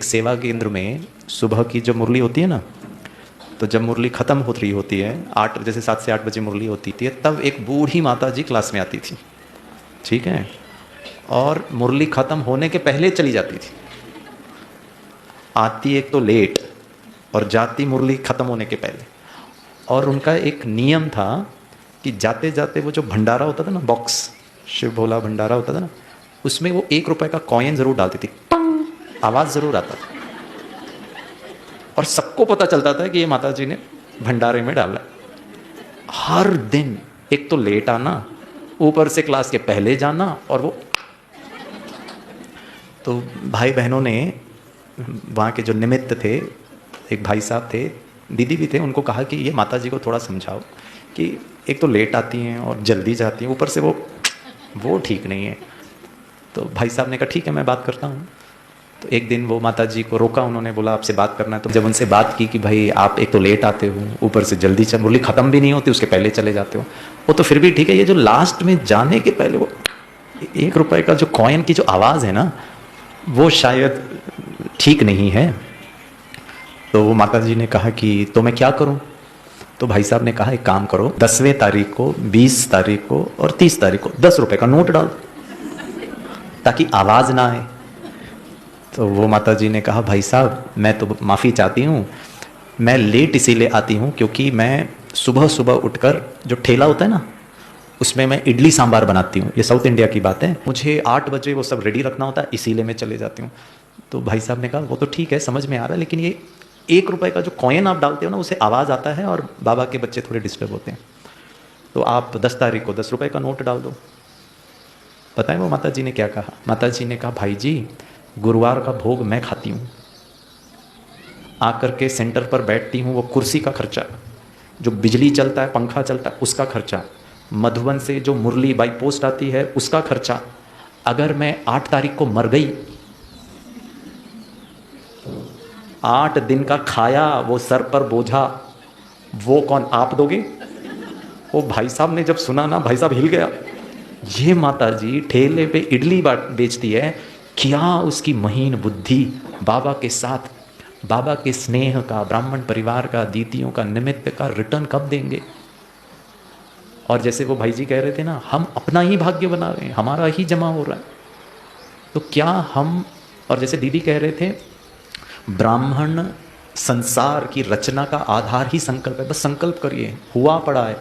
एक सेवा केंद्र में सुबह की जो मुरली होती है ना, तो जब मुरली ख़त्म हो रही होती है 8 जैसे 7 से 8 बजे मुरली होती थी, तब एक बूढ़ी माता जी क्लास में आती थी, ठीक है, और मुरली ख़त्म होने के पहले चली जाती थी। आती एक तो लेट और जाती मुरली ख़त्म होने के पहले। और उनका एक नियम था कि जाते जाते वो जो भंडारा होता था ना, बॉक्स, शिव भोला भंडारा होता था ना, उसमें वो 1 रुपए का कॉइन ज़रूर डालती थी, पंग आवाज़ ज़रूर आता था, और सबको पता चलता था कि ये माता जी ने भंडारे में डाला। हर दिन एक तो लेट आना, ऊपर से क्लास के पहले जाना, और वो तो भाई बहनों ने वहाँ के जो निमित्त थे, एक भाई साहब थे, दीदी भी थे, उनको कहा कि ये माता जी को थोड़ा समझाओ कि एक तो लेट आती हैं और जल्दी जाती हैं, ऊपर से वो ठीक नहीं है। तो भाई साहब ने कहा ठीक है मैं बात करता हूँ। तो एक दिन वो माता जी को रोका, उन्होंने बोला आपसे बात करना है। तो जब उनसे बात की कि भाई आप एक तो लेट आते हो, ऊपर से जल्दी चल, मुरली ख़त्म भी नहीं होती उसके पहले चले जाते हो, वो तो फिर भी ठीक है, ये जो लास्ट में जाने के पहले वो 1 रुपए का जो कॉइन की जो आवाज़ है ना, वो शायद ठीक नहीं है। तो वो माता जी ने कहा कि तो मैं क्या करूं? तो भाई साहब ने कहा एक काम करो, 10वें तारीख को, 20 तारीख को और 30 तारीख को 10 रुपए का नोट डाल, ताकि आवाज़ ना आए। तो वो माता जी ने कहा भाई साहब मैं तो माफ़ी चाहती हूँ, मैं लेट इसीलिए आती हूँ क्योंकि मैं सुबह सुबह उठकर जो ठेला होता है ना, उसमें मैं इडली सांबार बनाती हूँ, ये साउथ इंडिया की बात है, मुझे 8 बजे वो सब रेडी रखना होता है, इसीलिए मैं चले जाती हूँ। तो भाई साहब ने कहा वो तो ठीक है, समझ में आ रहा है, लेकिन ये 1 रुपए का जो कॉइन आप डालते हो ना, उसे आवाज़ आता है और बाबा के बच्चे थोड़े डिस्टर्ब होते हैं, तो आप 10 तारीख को 10 रुपए का नोट डाल दो। पता है वो माता जी ने क्या कहा? माता जी ने कहा भाई जी गुरुवार का भोग मैं खाती हूँ, आकर के सेंटर पर बैठती हूँ, वो कुर्सी का खर्चा, जो बिजली चलता है, पंखा चलता है, उसका खर्चा, मधुबन से जो मुरली बाई पोस्ट आती है उसका खर्चा, अगर मैं 8 तारीख को मर गई, 8 दिन का खाया वो सर पर बोझा, वो कौन आप दोगे? वो भाई साहब ने जब सुना ना, भाई साहब हिल गया, ये माता जी ठेले पे इडली बेचती है, क्या उसकी महीन बुद्धि, बाबा के साथ, बाबा के स्नेह का, ब्राह्मण परिवार का, दीदियों का, निमित्त का रिटर्न कब देंगे? और जैसे वो भाई जी कह रहे थे ना, हम अपना ही भाग्य बना रहे हैं, हमारा ही जमा हो रहा है, तो क्या हम, और जैसे दीदी कह रहे थे, ब्राह्मण संसार की रचना का आधार ही संकल्प है, बस संकल्प करिए, हुआ पड़ा है।